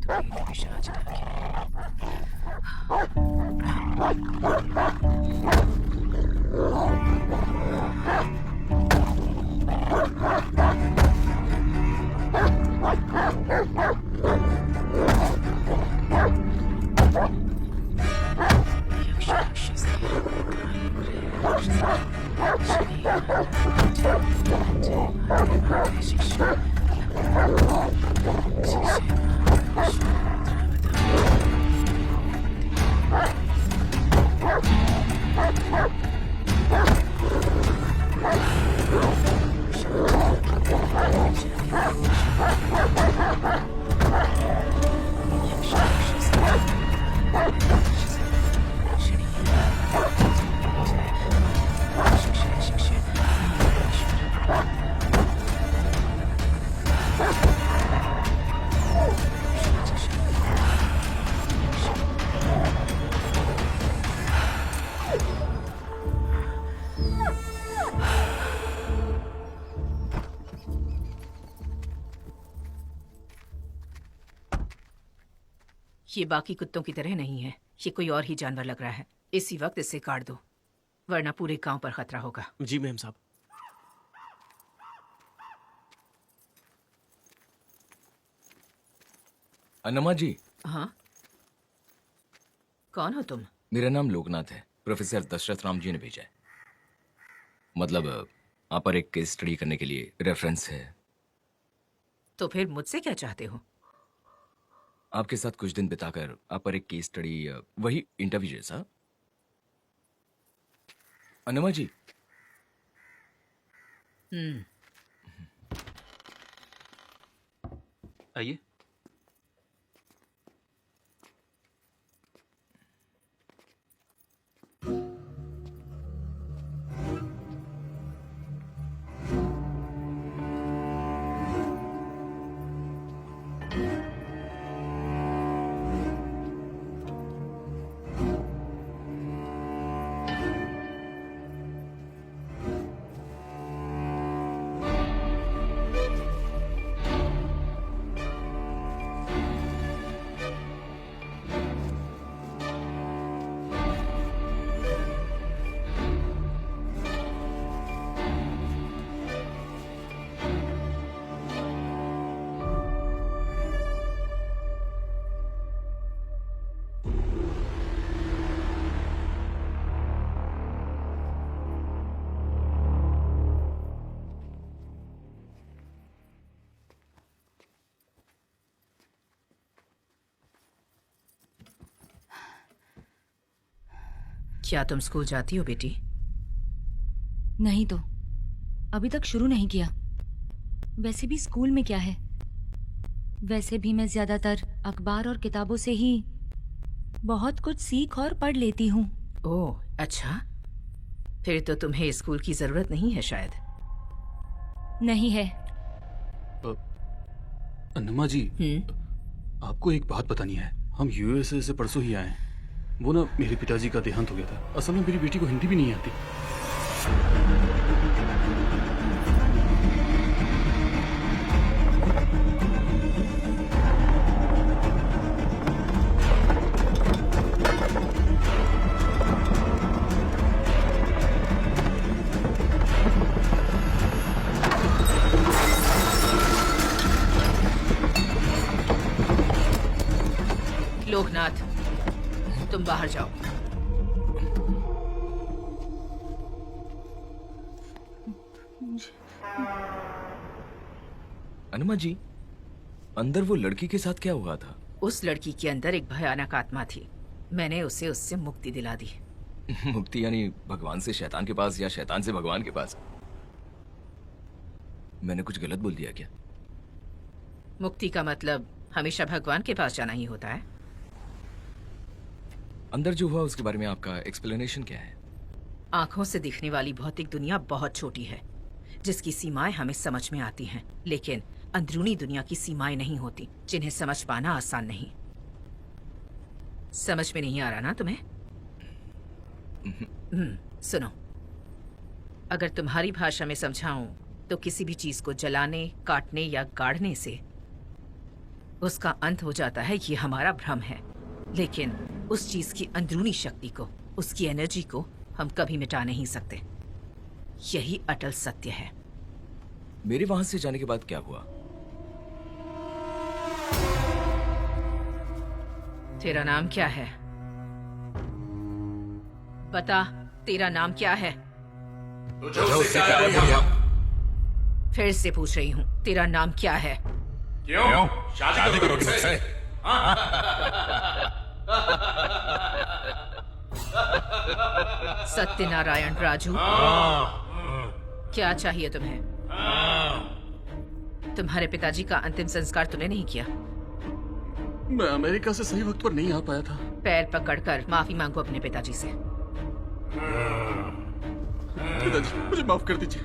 तो पिशाच ये बाकी कुत्तों की तरह नहीं है। ये कोई और ही जानवर लग रहा है। इसी वक्त इसे काट दो, वरना पूरे गांव पर खतरा होगा। जी मैम साहब। अन्नमा जी। हाँ, कौन हो तुम? मेरा नाम लोकनाथ है। प्रोफेसर दशरथ राम जी ने भेजा है। मतलब आप पर एक केस स्टडी करने के लिए रेफरेंस है। तो फिर मुझसे क्या चाहते हो? आपके साथ कुछ दिन बिताकर आप पर एक केस स्टडी, वही इंटरव्यू जैसा। अन्नमा जी। आइए। क्या तुम स्कूल जाती हो बेटी? नहीं तो अभी तक शुरू नहीं किया। वैसे भी स्कूल में क्या है, वैसे भी मैं ज्यादातर अखबार और किताबों से ही बहुत कुछ सीख और पढ़ लेती हूँ। ओह, अच्छा। फिर तो तुम्हें स्कूल की जरूरत नहीं है शायद। नहीं है। अन्नमा जी, आपको एक बात बतानी है। हम यूएसए से परसों ही आए हैं। वो ना, मेरे पिताजी का देहांत हो गया था। असल में मेरी बेटी को हिंदी भी नहीं आती। लोकनाथ, तुम बाहर जाओ। अन्नमा जी, अंदर वो लड़की के साथ क्या हुआ था? उस लड़की के अंदर एक भयानक आत्मा थी। मैंने उसे उससे मुक्ति दिला दी। मुक्ति यानी भगवान से शैतान के पास या शैतान से भगवान के पास? मैंने कुछ गलत बोल दिया क्या? मुक्ति का मतलब हमेशा भगवान के पास जाना ही होता है। अंदर जो हुआ उसके बारे में आपका एक्सप्लेनेशन क्या है? आंखों से दिखने वाली भौतिक दुनिया बहुत छोटी है, जिसकी सीमाएं हमें समझ में आती हैं, लेकिन अंदरूनी दुनिया की सीमाएं नहीं होती, जिन्हें समझ पाना आसान नहीं। समझ में नहीं आ रहा ना तुम्हें? सुनो, अगर तुम्हारी भाषा में समझाऊं तो किसी भी चीज को जलाने, काटने या गाड़ने से उसका अंत हो जाता है, ये हमारा भ्रम है। लेकिन उस चीज की अंदरूनी शक्ति को, उसकी एनर्जी को हम कभी मिटा नहीं सकते। यही अटल सत्य है। मेरे वहां से जाने के बाद क्या हुआ? तेरा नाम क्या है? बता, तेरा नाम क्या है? फिर से पूछ रही हूँ, तेरा नाम क्या है? क्यों? शादी करोगी मुझसे? सत्यनारायण राजू, क्या चाहिए तुम्हें? तुम्हारे पिताजी का अंतिम संस्कार तूने नहीं किया। मैं अमेरिका से सही वक्त पर नहीं आ पाया था। पैर पकड़कर माफी मांगो अपने पिताजी से। पिताजी, मुझे माफ कर दीजिए,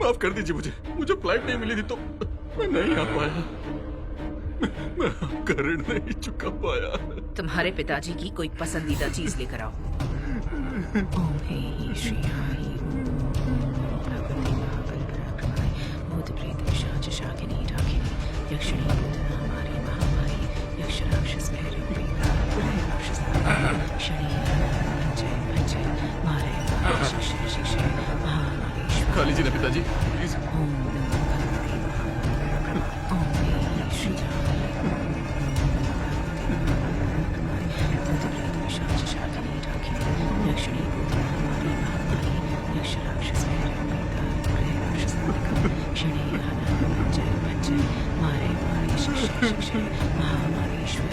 माफ कर दीजिए मुझे फ्लाइट नहीं मिली थी तो मैं नहीं आ पाया। मैं आपका ऋण नहीं चुका पाया। तुम्हारे पिताजी की कोई पसंदीदा चीज लेकर आओ। ओम हे श्री हरि भगवती महाबलपराक्रमाय भूत प्रेत पिशाच शाकिनी डाकिनी यक्षिणी भूतनामारी महामारी यक्ष राक्षस भैरवी राक्षस शनि पंचय पंचय मारे शिक्षय शिक्षय महामारीश्वर। खा लीजिए ना पिताजी, प्लीज। ओम नमो भगवते महाबलपराक्रमाय ओम हे श्री हरि भूत प्रेत पिशाच शाकिनी डाकिनी यक्षिणी भूतनामारी महामारी यक्ष राक्षस भैरवी राक्षस शनि पंचय पंचय मारे मारे शिक्षय शिक्षय महामारीश्वर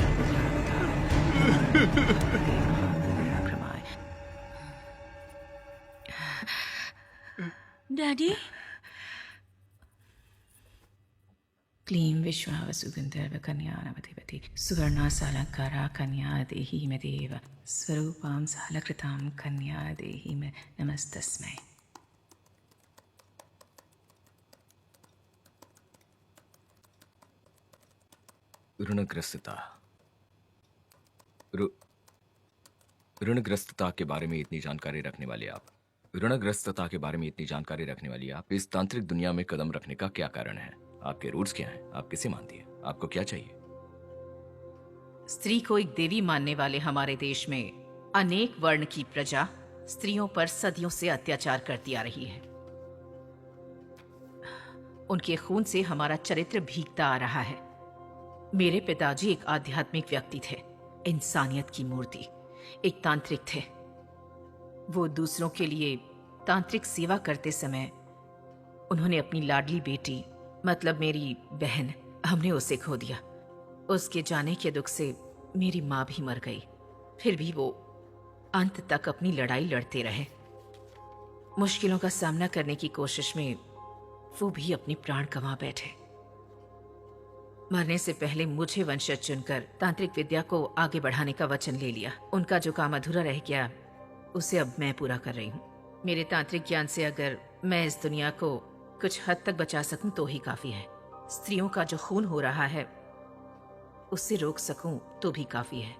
डैडी, क्लीं विश्वावसुगन्धर्व कन्यानवधिपति सुवर्णा सालंकारा कन्या देहि मे देव स्वरूपां सालकृतां कन्या देहि मे नमस्तस्मै। ऋणग्रस्तता। ऋणग्रस्तता के बारे में इतनी जानकारी रखने वाली आप, ऋणग्रस्तता के बारे में इतनी जानकारी रखने वाली आप इस तांत्रिक दुनिया में कदम रखने का क्या कारण है? आपके रूट्स क्या हैं? आप किसे मानती हैं? आपको क्या चाहिए? स्त्री को एक देवी मानने वाले हमारे देश में अनेक वर्ण की प्रजा स्त्रियों पर सदियों से अत्याचार करती आ रही है। उनके खून से हमारा चरित्र भीगता आ रहा है। मेरे पिताजी एक आध्यात्मिक व्यक्ति थे, इंसानियत की मूर्ति, एक तांत्रिक थे। वो दूसरों के लिए तांत्रिक सेवा करते समय उन्होंने अपनी लाडली बेटी, मतलब मेरी बहन, हमने उसे खो दिया। उसके जाने के दुख से मेरी माँ भी मर गई। फिर भी वो अंत तक अपनी लड़ाई लड़ते रहे। मुश्किलों का सामना करने की कोशिश में वो भी अपने प्राण गंवा बैठे। मरने से पहले मुझे वंशज चुनकर तांत्रिक विद्या को आगे बढ़ाने का वचन ले लिया। उनका जो काम अधूरा रह गया उसे अब मैं पूरा कर रही हूँ। मेरे तांत्रिक ज्ञान से अगर मैं इस दुनिया को कुछ हद तक बचा सकूं तो ही काफी है। स्त्रियों का जो खून हो रहा है उससे रोक सकूं तो भी काफी है।